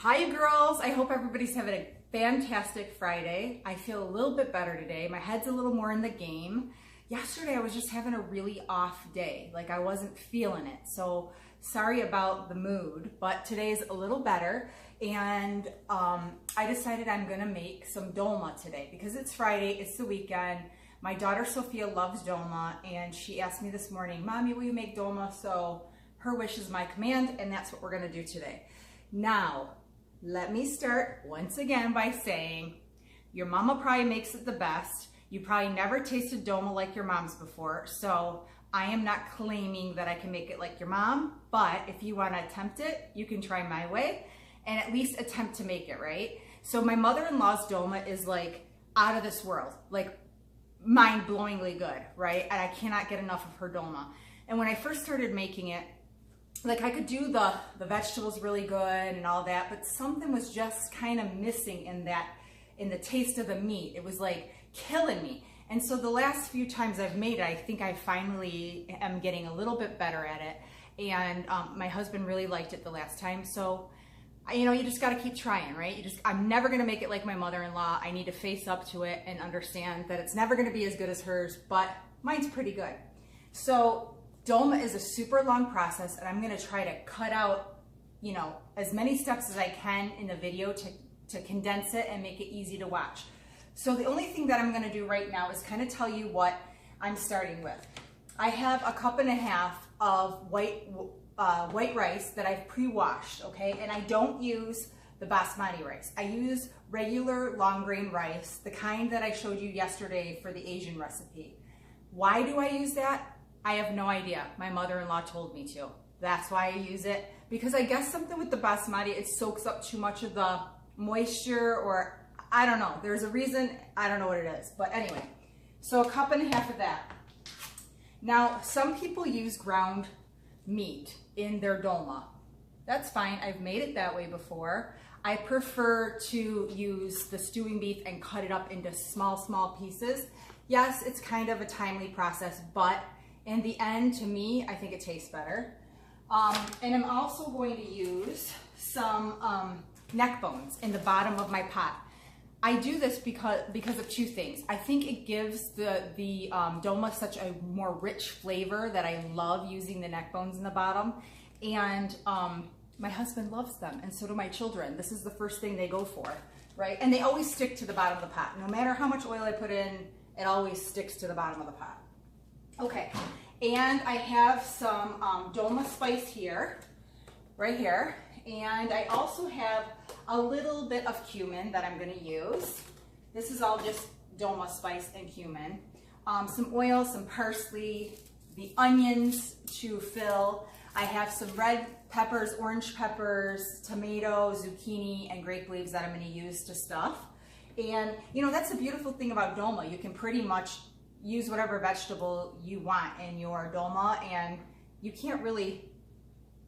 Hi girls, I hope everybody's having a fantastic Friday. I feel a little bit better today. My head's a little more in the game. Yesterday I was just having a really off day, like I wasn't feeling it. So sorry about the mood, but today's a little better. And I decided I'm gonna make some dolma today because it's Friday, it's the weekend. My daughter Sofia loves dolma and she asked me this morning, Mommy, will you make dolma? So her wish is my command and that's what we're gonna do today. Now, let me start once again by saying your mama probably makes it the best. You probably never tasted dolma like your mom's before, so I am not claiming that I can make it like your mom, but if you want to attempt it, you can try my way and at least attempt to make it, right? So my mother-in-law's dolma is like out of this world, like mind-blowingly good, right? And I cannot get enough of her dolma. And when I first started making it, like I could do the vegetables really good and all that, but something was just kind of missing in the taste of the meat. It was like killing me. And so the last few times I've made it, I think I finally am getting a little bit better at it. And my husband really liked it the last time. So, you know, you just got to keep trying, right? I'm never going to make it like my mother-in-law. I need to face up to it and understand that it's never going to be as good as hers, but mine's pretty good. So dolma is a super long process and I'm gonna try to cut out, you know, as many steps as I can in the video to condense it and make it easy to watch. So the only thing that I'm gonna do right now is kind of tell you what I'm starting with. I have a cup and a half of white rice that I've pre-washed, okay? And I don't use the basmati rice. I use regular long grain rice, the kind that I showed you yesterday for the Asian recipe. Why do I use that? I have no idea. My mother-in-law told me to. That's why I use it. Because I guess something with the basmati, it soaks up too much of the moisture, or I don't know. There's a reason. I don't know what it is. But anyway, so a cup and a half of that. Now, some people use ground meat in their dolma. That's fine. I've made it that way before. I prefer to use the stewing beef and cut it up into small pieces. Yes, it's kind of a timely process, but in the end, to me, I think it tastes better. And I'm also going to use some neck bones in the bottom of my pot. I do this because of two things. I think it gives the dolma such a more rich flavor that I love using the neck bones in the bottom. And my husband loves them, and so do my children. This is the first thing they go for, right? And they always stick to the bottom of the pot. No matter how much oil I put in, it always sticks to the bottom of the pot. Okay, and I have some dolma spice here, right here, and I also have a little bit of cumin that I'm going to use. This is all just dolma spice and cumin. Some oil, some parsley, the onions to fill. I have some red peppers, orange peppers, tomato, zucchini, and grape leaves that I'm going to use to stuff. And, you know, that's the beautiful thing about dolma. You can pretty much use whatever vegetable you want in your dolma and you can't really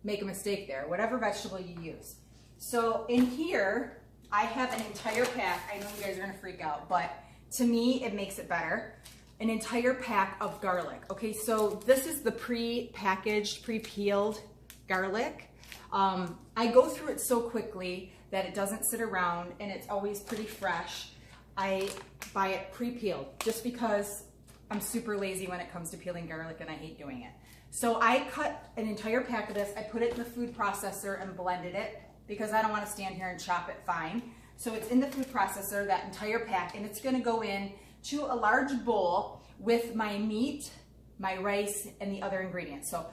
make a mistake there, whatever vegetable you use. So in here, I have an entire pack. I know you guys are gonna freak out, but to me, it makes it better. An entire pack of garlic. Okay, so this is the pre-packaged, pre-peeled garlic. I go through it so quickly that it doesn't sit around and it's always pretty fresh. I buy it pre-peeled just because I'm super lazy when it comes to peeling garlic and I hate doing it. So I cut an entire pack of this, I put it in the food processor and blended it because I don't want to stand here and chop it fine. So it's in the food processor, that entire pack, and it's going to go in to a large bowl with my meat, my rice, and the other ingredients. So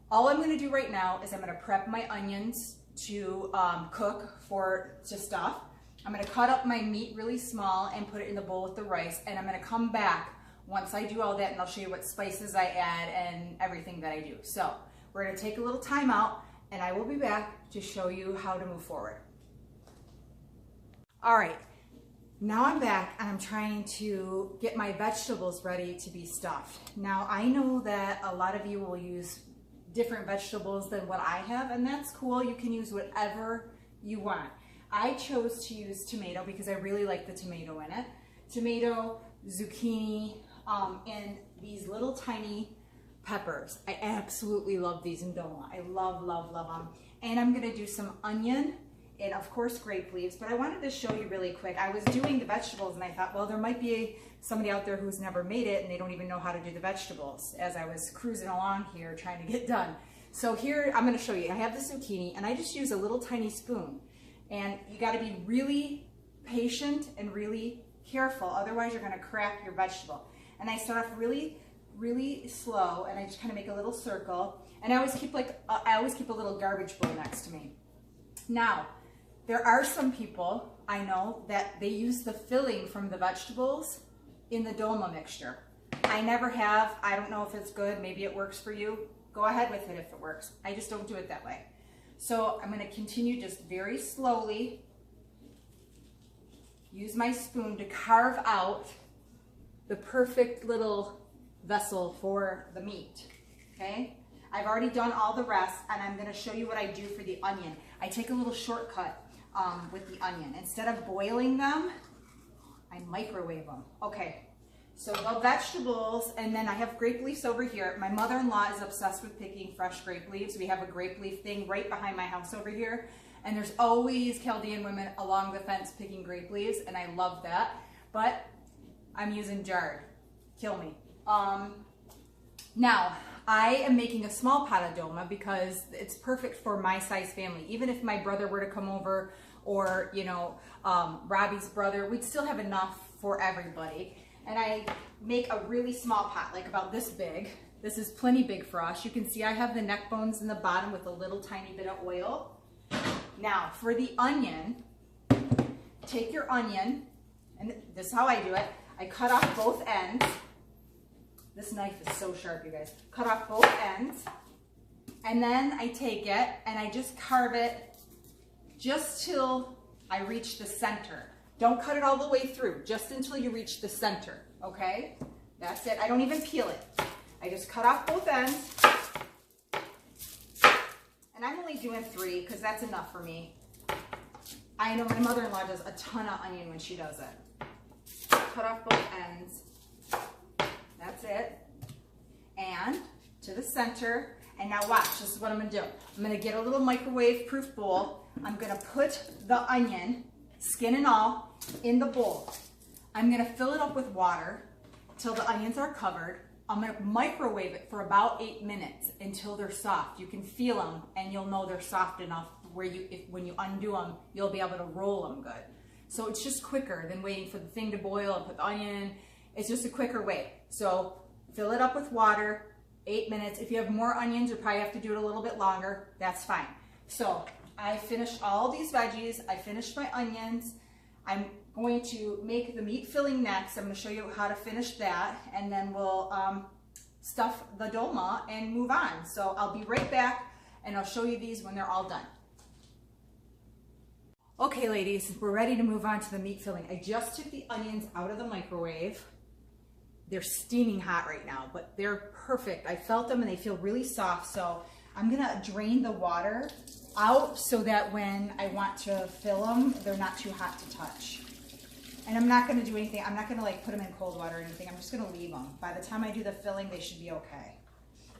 all I'm going to do right now is I'm going to prep my onions to cook to stuff. I'm going to cut up my meat really small and put it in the bowl with the rice, and I'm going to come back once I do all that and I'll show you what spices I add and everything that I do. So we're going to take a little time out and I will be back to show you how to move forward. All right, now I'm back and I'm trying to get my vegetables ready to be stuffed. Now I know that a lot of you will use different vegetables than what I have, and that's cool. You can use whatever you want. I chose to use tomato because I really like the tomato in it. Tomato, zucchini, and these little tiny peppers. I absolutely love these in dolma. I love them. And I'm gonna do some onion and of course grape leaves, but I wanted to show you really quick. I was doing the vegetables and I thought, well, there might be somebody out there who's never made it and they don't even know how to do the vegetables, as I was cruising along here trying to get done. So here, I'm gonna show you. I have the zucchini and I just use a little tiny spoon. And you gotta be really patient and really careful, otherwise you're gonna crack your vegetable. And I start off really, really slow, and I just kind of make a little circle. And I always keep a little garbage bowl next to me. Now, there are some people I know that they use the filling from the vegetables in the Dolma mixture. I never have. I don't know if it's good. Maybe it works for you. Go ahead with it if it works. I just don't do it that way. So I'm going to continue just very slowly. Use my spoon to carve out the perfect little vessel for the meat. Okay? I've already done all the rest, and I'm going to show you what I do for the onion. I take a little shortcut with the onion. Instead of boiling them, I microwave them. Okay, so the vegetables, and then I have grape leaves over here. My mother-in-law is obsessed with picking fresh grape leaves. We have a grape leaf thing right behind my house over here, and there's always Chaldean women along the fence picking grape leaves, and I love that, but I'm using jarred. Kill me. Now, I am making a small pot of Dolma because it's perfect for my size family. Even if my brother were to come over, or, you know, Robbie's brother, we'd still have enough for everybody. And I make a really small pot, like about this big. This is plenty big for us. You can see I have the neck bones in the bottom with a little tiny bit of oil. Now, for the onion, take your onion, and this is how I do it. I cut off both ends. This knife is so sharp, you guys. Cut off both ends, and then I take it and I just carve it just till I reach the center. Don't cut it all the way through, just until you reach the center, okay? That's it. I don't even peel it. I just cut off both ends. And I'm only doing 3 because that's enough for me. I know my mother-in-law does a ton of onion when she does it. Cut off both ends. That's it. And to the center. And now watch, this is what I'm gonna do. I'm gonna get a little microwave-proof bowl. I'm gonna put the onion, skin and all, in the bowl. I'm gonna fill it up with water till the onions are covered. I'm gonna microwave it for about 8 minutes until they're soft. You can feel them and you'll know they're soft enough where when you undo them, you'll be able to roll them good. So it's just quicker than waiting for the thing to boil and put the onion in. It's just a quicker way. So fill it up with water, 8 minutes. If you have more onions, you probably have to do it a little bit longer. That's fine. So I finished all these veggies. I finished my onions. I'm going to make the meat filling next. I'm going to show you how to finish that, and then we'll stuff the Dolma and move on. So I'll be right back, and I'll show you these when they're all done. Okay, ladies, we're ready to move on to the meat filling. I just took the onions out of the microwave. They're steaming hot right now, but they're perfect. I felt them and they feel really soft. So I'm gonna drain the water out so that when I want to fill them, they're not too hot to touch. And I'm not gonna do anything. I'm not gonna like put them in cold water or anything. I'm just gonna leave them. By the time I do the filling, they should be okay.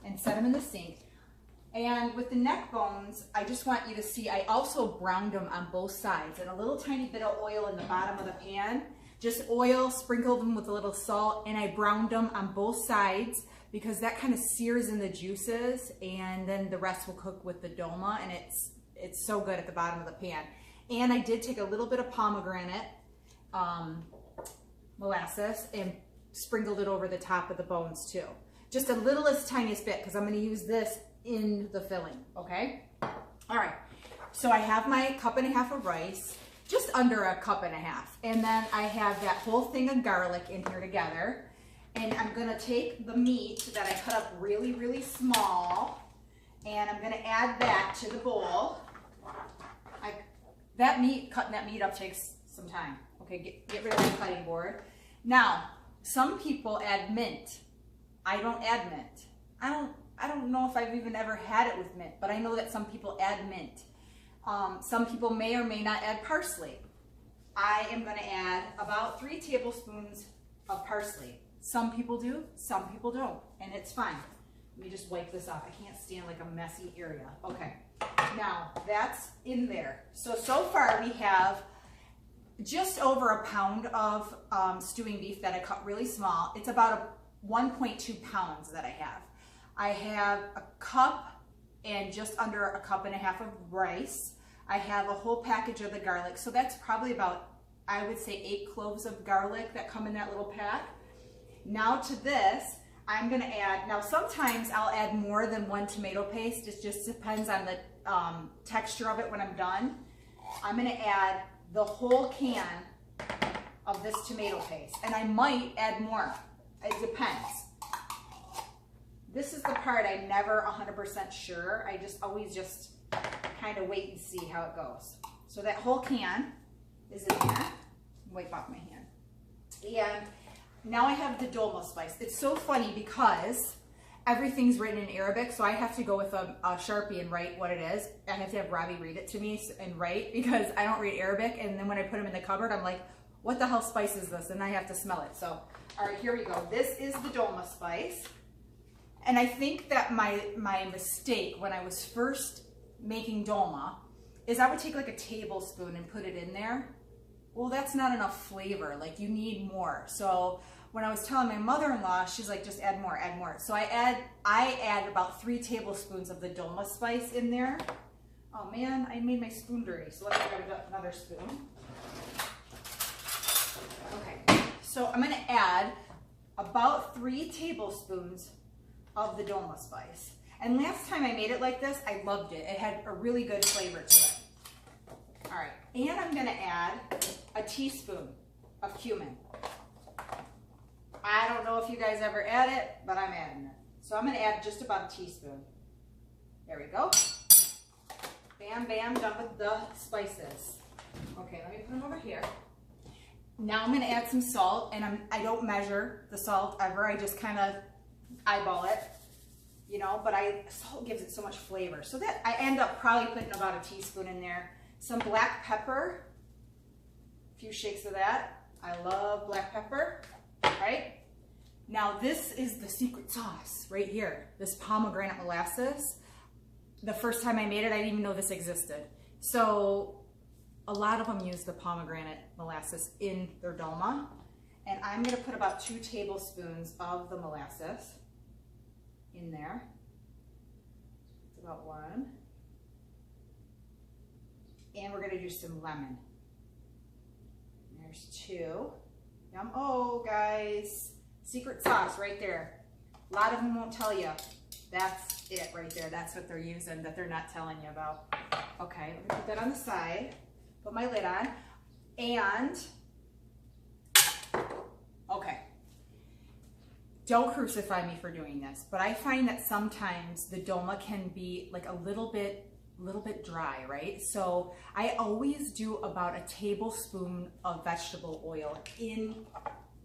And set them in the sink. And with the neck bones, I just want you to see, I also browned them on both sides, and a little tiny bit of oil in the bottom of the pan. Just oil, sprinkled them with a little salt, and I browned them on both sides because that kind of sears in the juices, and then the rest will cook with the Dolma, and it's so good at the bottom of the pan. And I did take a little bit of pomegranate molasses and sprinkled it over the top of the bones too. Just a littlest tiniest bit because I'm going to use this in the filling, okay? All right, so I have my 1.5 cups of rice, just under 1.5 cups, and then I have that whole thing of garlic in here together, and I'm gonna take the meat that I cut up really, really small, and I'm gonna add that to the bowl. Cutting that meat up takes some time. Okay, get rid of the cutting board. Now, some people add mint. I don't add mint. I don't know if I've even ever had it with mint, but I know that some people add mint. Some people may or may not add parsley. I am going to add about 3 tablespoons of parsley. Some people do, some people don't, and it's fine. Let me just wipe this off. I can't stand like a messy area. Okay, Now that's in there. So far we have just over a pound of stewing beef that I cut really small. It's about 1.2 pounds that I have. I have a cup and just under a cup and a half of rice. I have a whole package of the garlic. So that's probably about, I would say, 8 cloves of garlic that come in that little pack. Now to this, I'm gonna add, now sometimes I'll add more than 1 tomato paste. It just depends on the texture of it when I'm done. I'm gonna add the whole can of this tomato paste, and I might add more. It depends. This is the part I'm never 100% sure. I just always just kind of wait and see how it goes. So that whole can is in there. Wipe off my hand. And now I have the Dolma spice. It's so funny because everything's written in Arabic, so I have to go with a Sharpie and write what it is. I have to have Robbie read it to me and write, because I don't read Arabic, and then when I put them in the cupboard, I'm like, what the hell spice is this? And I have to smell it. So, all right, here we go. This is the Dolma spice. And I think that my mistake when I was first making dolma is I would take like a tablespoon and put it in there. Well, that's not enough flavor. Like, you need more. So when I was telling my mother-in-law, she's like, just add more, add more. So I add about 3 tablespoons of the Dolma spice in there. Oh man, I made my spoon dirty. So let's grab another spoon. Okay, so I'm gonna add about 3 tablespoons of the Dolma spice. And last time I made it like this, I loved it. It had a really good flavor to it. All right, and I'm gonna add a teaspoon of cumin. I don't know if you guys ever add it, but I'm adding it. So I'm gonna add just about a teaspoon. There we go. Bam, bam, done with the spices. Okay, let me put them over here. Now I'm gonna add some salt, and I don't measure the salt ever. I just kind of eyeball it, you know, but salt gives it so much flavor. So that I end up probably putting about a teaspoon in there. Some black pepper, a few shakes of that. I love black pepper, right? Now this is the secret sauce right here, this pomegranate molasses. The first time I made it, I didn't even know this existed. So a lot of them use the pomegranate molasses in their dolma. And I'm gonna put about 2 tablespoons of the molasses in there. It's about 1. And we're gonna do some lemon. There's 2. Yum. Oh, guys, secret sauce right there. A lot of them won't tell you. That's it right there. That's what they're using that they're not telling you about. Okay, let me put that on the side. Put my lid on. And, okay. Don't crucify me for doing this, but I find that sometimes the dolma can be like a little bit dry, right? So I always do about a tablespoon of vegetable oil in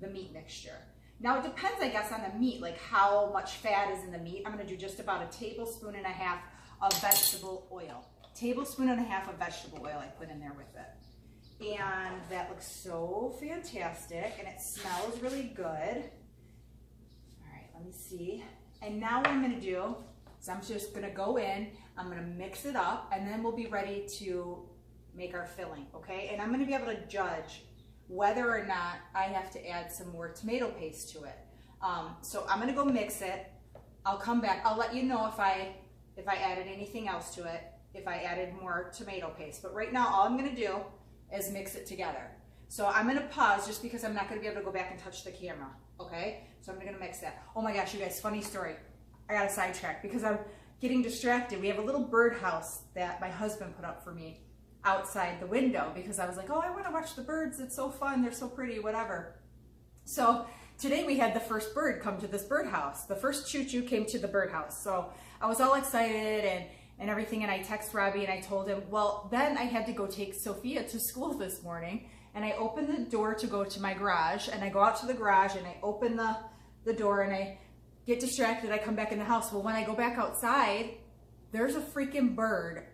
the meat mixture. Now it depends, I guess, on the meat, like how much fat is in the meat. I'm gonna do just about a tablespoon and a half of vegetable oil. Tablespoon and a half of vegetable oil I put in there with it. And that looks so fantastic, and it smells really good. Let me see. And now what I'm gonna do is I'm just gonna go in, I'm gonna mix it up, and then we'll be ready to make our filling, okay? And I'm gonna be able to judge whether or not I have to add some more tomato paste to it. So I'm gonna go mix it. I'll come back. I'll let you know if I added anything else to it, if I added more tomato paste. But right now, all I'm gonna do is mix it together. So I'm gonna pause just because I'm not gonna be able to go back and touch the camera, okay? So I'm gonna mix that. Oh my gosh, you guys, funny story. I got a sidetrack because I'm getting distracted. We have a little birdhouse that my husband put up for me outside the window because I was like, oh, I wanna watch the birds. It's so fun, they're so pretty, whatever. So today we had the first bird come to this birdhouse. The first choo-choo came to the birdhouse. So I was all excited and everything, and I texted Robbie and I told him, well, then I had to go take Sofia to school this morning, and I opened the door to go to my garage, and I go out to the garage and I open the door and I get distracted, I come back in the house. Well, when I go back outside, there's a freaking bird.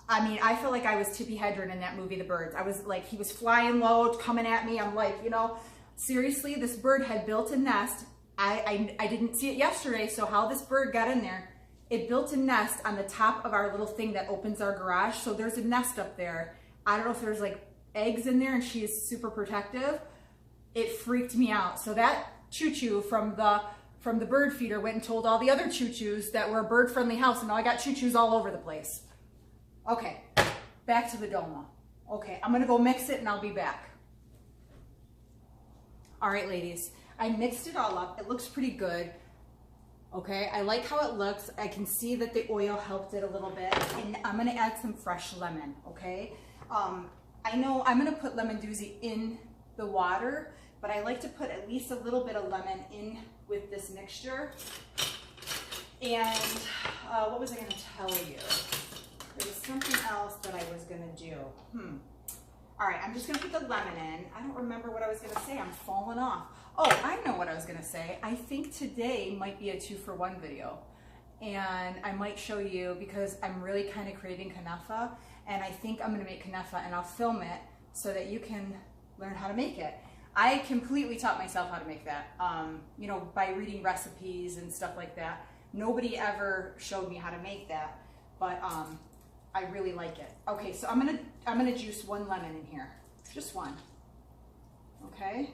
I mean, I feel like I was Tippi Hedren in that movie, The Birds. I was like, he was flying low, coming at me. I'm like, you know, seriously, this bird had built a nest. I didn't see it yesterday, so how this bird got in there it built a nest on the top of our little thing that opens our garage. So there's a nest up there. I don't know if there's like eggs in there, and she is super protective. It freaked me out. So that choo-choo from the bird feeder went and told all the other choo-choos that we're a bird-friendly house, and now I got choo-choos all over the place. Okay, back to the Dolma. Okay, I'm gonna go mix it and I'll be back. All right, ladies, I mixed it all up. It looks pretty good. Okay, I like how it looks. I can see that the oil helped it a little bit, and I'm gonna add some fresh lemon, okay? I know I'm gonna put lemon doozy in the water, but I like to put at least a little bit of lemon in with this mixture. And what was I gonna tell you? There was something else that I was gonna do. All right, I'm just gonna put the lemon in. I don't remember what I was gonna say. I'm falling off. Oh, I know what I was gonna say. I think today might be a 2-for-1 video. And I might show you, because I'm really kind of craving Kanafa, and I think I'm gonna make Kanafa, and I'll film it so that you can learn how to make it. I completely taught myself how to make that, you know, by reading recipes and stuff like that. Nobody ever showed me how to make that, but I really like it. Okay, so I'm gonna juice 1 lemon in here, just 1. Okay,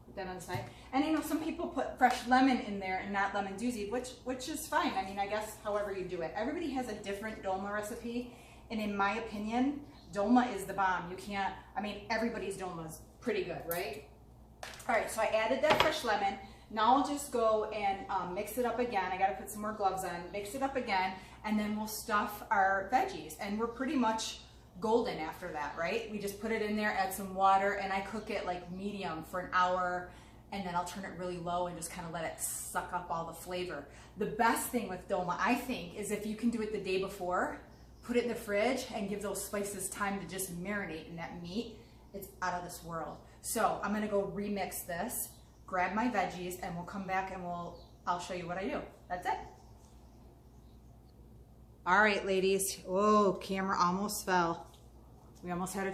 put that on the side. And you know, some people put fresh lemon in there and not lemon doozy, which is fine. I mean, I guess however you do it. Everybody has a different Dolma recipe, and in my opinion, Dolma is the bomb. You can't. I mean, everybody's Dolma is pretty good, right? All right, so I added that fresh lemon. Now I'll just go and mix it up again. I gotta put some more gloves on, mix it up again, and then we'll stuff our veggies. And we're pretty much golden after that, right? We just put it in there, add some water, and I cook it like medium for an hour, and then I'll turn it really low and just kind of let it suck up all the flavor. The best thing with Dolma, I think, is if you can do it the day before, put it in the fridge and give those spices time to just marinate in that meat. It's out of this world. So I'm gonna go remix this, grab my veggies, and we'll come back and I'll show you what I do. That's it. All right, ladies. Oh, camera almost fell. We almost had a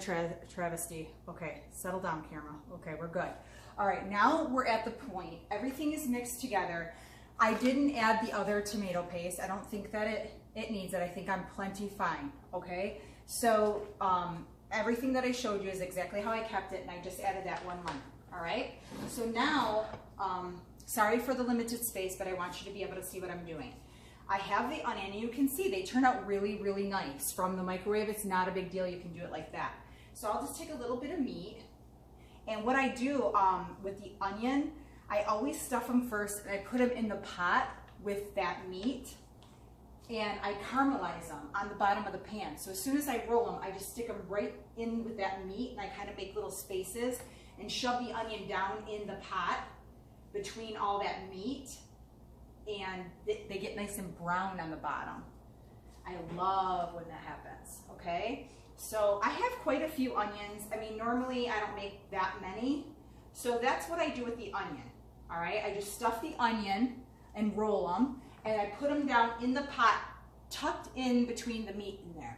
travesty. Okay, settle down, camera. Okay, we're good. All right, now we're at the point. Everything is mixed together. I didn't add the other tomato paste. I don't think that it needs it. I think I'm plenty fine, okay? So everything that I showed you is exactly how I kept it, and I just added that 1 lemon, all right? So now, sorry for the limited space, but I want you to be able to see what I'm doing. I have the onion, and you can see they turn out really, really nice. From the microwave, it's not a big deal. You can do it like that. So I'll just take a little bit of meat, and what I do with the onion, I always stuff them first, and I put them in the pot with that meat, and I caramelize them on the bottom of the pan. So as soon as I roll them, I just stick them right in with that meat, and I kind of make little spaces and shove the onion down in the pot between all that meat, and they get nice and brown on the bottom. I love when that happens, okay? So I have quite a few onions. I mean, normally I don't make that many. So that's what I do with the onion, all right? I just stuff the onion and roll them, and I put them down in the pot, tucked in between the meat in there.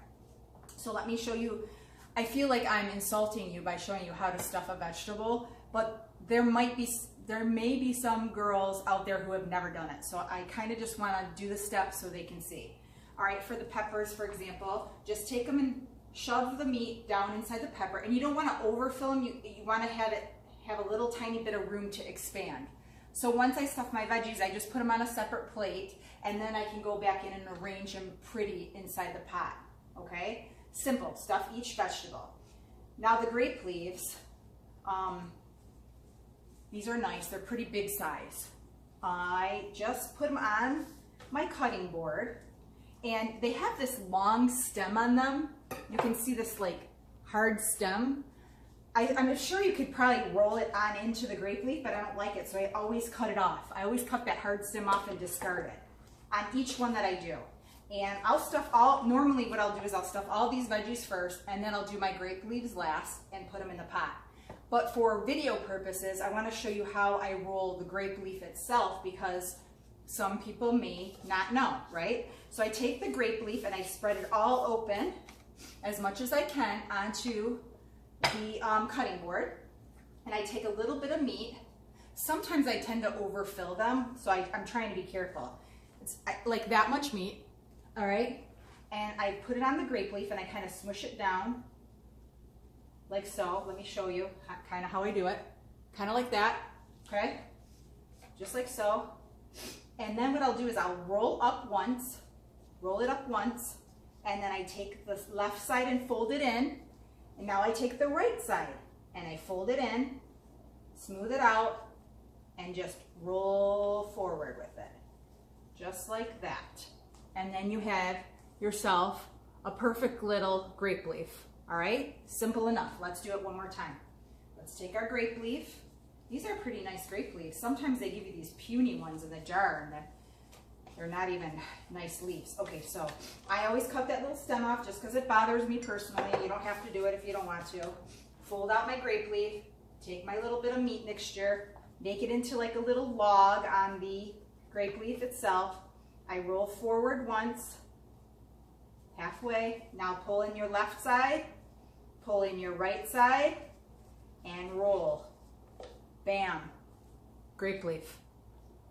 So let me show you. I feel like I'm insulting you by showing you how to stuff a vegetable, but there may be some girls out there who have never done it. So I kind of just want to do the steps so they can see. All right, for the peppers, for example, just take them and shove the meat down inside the pepper, and you don't want to overfill them. You want to have a little tiny bit of room to expand. So once I stuff my veggies, I just put them on a separate plate, and then I can go back in and arrange them pretty inside the pot, okay? Simple, stuff each vegetable. Now the grape leaves, these are nice, they're pretty big size. I just put them on my cutting board, and they have this long stem on them. You can see this like hard stem. I'm sure you could probably roll it on into the grape leaf, but I don't like it, so I always cut it off. I always cut that hard stem off and discard it on each one that I do. And I'll stuff normally what I'll do is I'll stuff all these veggies first, and then I'll do my grape leaves last and put them in the pot. But for video purposes, I want to show you how I roll the grape leaf itself, because some people may not know, right? So I take the grape leaf and I spread it all open as much as I can onto the cutting board, and I take a little bit of meat. Sometimes I tend to overfill them, so I'm trying to be careful. It's like that much meat, all right? And I put it on the grape leaf and I kind of smush it down like so. Let me show you kind of how I do it. Kind of like that, okay? Just like so. And then what I'll do is I'll roll it up once, and then I take the left side and fold it in. And now I take the right side and I fold it in, smooth it out, and just roll forward with it. Just like that. And then you have yourself a perfect little grape leaf, all right? Simple enough. Let's do it one more time. Let's take our grape leaf. These are pretty nice grape leaves. Sometimes they give you these puny ones in the jar and they're not even nice leaves. Okay, so I always cut that little stem off just because it bothers me personally. You don't have to do it if you don't want to. Fold out my grape leaf, take my little bit of meat mixture, make it into like a little log on the grape leaf itself. I roll forward once, halfway. Now pull in your left side, pull in your right side, and roll. Bam, grape leaf.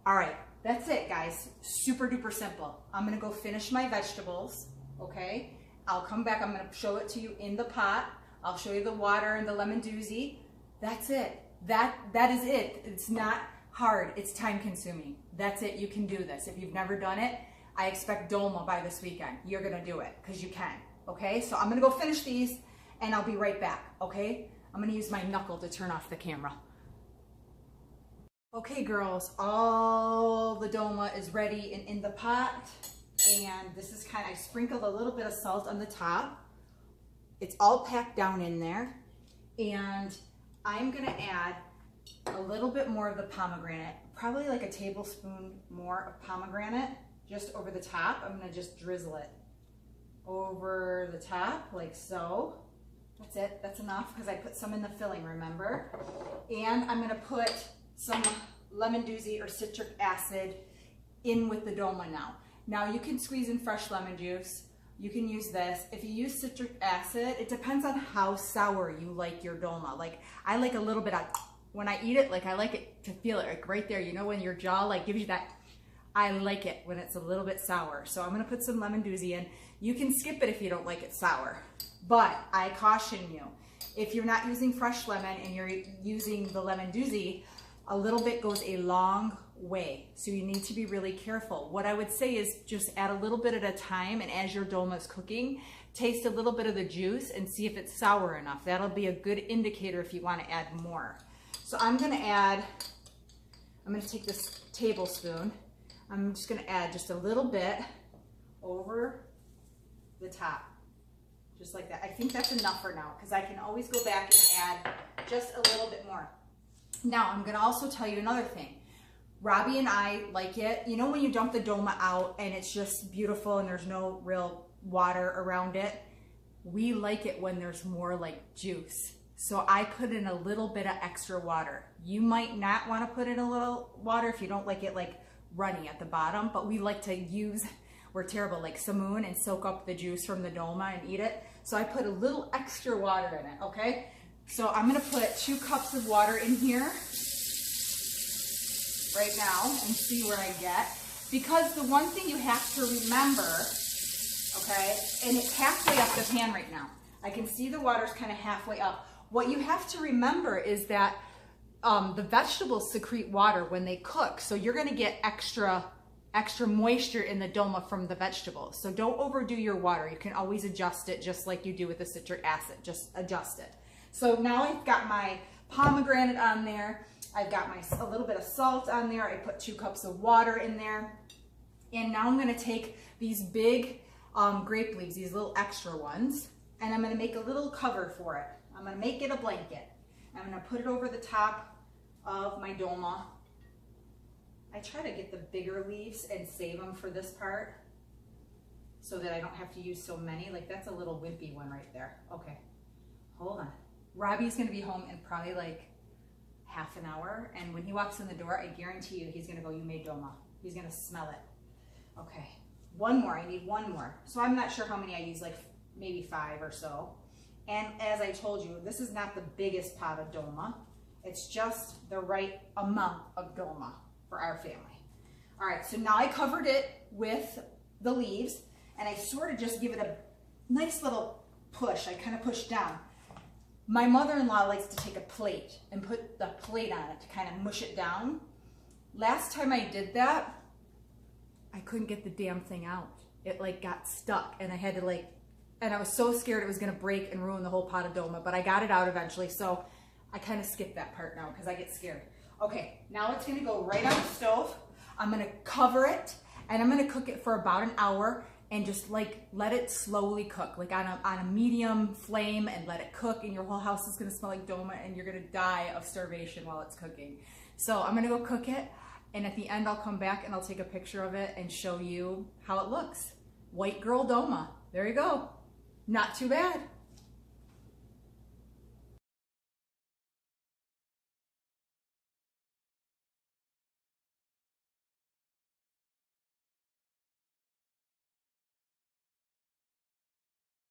All right, that's it, guys. Super duper simple. I'm gonna go finish my vegetables, okay? I'll come back, I'm gonna show it to you in the pot. I'll show you the water and the lemon doozy. That's it. That is it. It's not hard, it's time consuming. That's it, you can do this. If you've never done it, I expect Dolma by this weekend. You're gonna do it, because you can, okay? So I'm gonna go finish these and I'll be right back, okay? I'm gonna use my knuckle to turn off the camera. Okay girls, all the Dolma is ready and in the pot. And this is I sprinkled a little bit of salt on the top. It's all packed down in there. And I'm gonna add a little bit more of the pomegranate, probably like a tablespoon more of pomegranate just over the top. I'm gonna just drizzle it over the top like so. That's it, that's enough because I put some in the filling, remember? And I'm gonna put some lemon doozy or citric acid in with the Dolma now. Now you can squeeze in fresh lemon juice. You can use this. If you use citric acid, it depends on how sour you like your Dolma. Like I like a little bit of, when I eat it, like I like it to feel it like right there. You know when your jaw like gives you that, I like it when it's a little bit sour. So I'm gonna put some lemon doozy in. You can skip it if you don't like it sour. But I caution you, if you're not using fresh lemon and you're using the lemon doozy, a little bit goes a long way. So you need to be really careful. What I would say is just add a little bit at a time, and as your Dolma is cooking, taste a little bit of the juice and see if it's sour enough. That'll be a good indicator if you want to add more. So I'm gonna take this tablespoon. I'm just gonna add just a little bit over the top. Just like that. I think that's enough for now because I can always go back and add just a little bit more. Now, I'm gonna also tell you another thing. Robbie and I like it. You know when you dump the Dolma out and it's just beautiful and there's no real water around it? We like it when there's more like juice. So I put in a little bit of extra water. You might not wanna put in a little water if you don't like it like runny at the bottom, but we like to use, we're terrible, like soooo and soak up the juice from the Dolma and eat it. So I put a little extra water in it, okay? So I'm gonna put 2 cups of water in here right now and see where I get. Because the one thing you have to remember, okay, and it's halfway up the pan right now. I can see the water's kind of halfway up. What you have to remember is that the vegetables secrete water when they cook. So you're gonna get extra moisture in the Dolma from the vegetables. So don't overdo your water. You can always adjust it just like you do with the citric acid. Just adjust it. So now I've got my pomegranate on there. I've got a little bit of salt on there. I put 2 cups of water in there. And now I'm gonna take these big grape leaves, these little extra ones, and I'm gonna make a little cover for it. I'm gonna make it a blanket. I'm gonna put it over the top of my Dolma. I try to get the bigger leaves and save them for this part so that I don't have to use so many. Like that's a little wimpy one right there. Okay, hold on. Robbie's gonna be home in probably like half an hour, and when he walks in the door, I guarantee you he's gonna go, "You made Dolma." He's gonna smell it. Okay, one more, I need one more. So I'm not sure how many I use, like maybe 5 or so. And as I told you, this is not the biggest pot of Dolma. It's just the right amount of Dolma for our family. All right, so now I covered it with the leaves, and I sort of just give it a nice little push. I kind of push down. My mother-in-law likes to take a plate and put the plate on it to kind of mush it down. Last time I did that, I couldn't get the damn thing out. It like got stuck, and I had to and I was so scared it was gonna break and ruin the whole pot of Dolma, but I got it out eventually, so I kind of skipped that part now because I get scared. Okay, now it's gonna go right on the stove. I'm gonna cover it, and I'm gonna cook it for about an hour and just like let it slowly cook, like on a medium flame, and let it cook, and your whole house is gonna smell like Dolma, and you're gonna die of starvation while it's cooking. So I'm gonna go cook it, and at the end I'll come back and I'll take a picture of it and show you how it looks. White girl Dolma, there you go. Not too bad.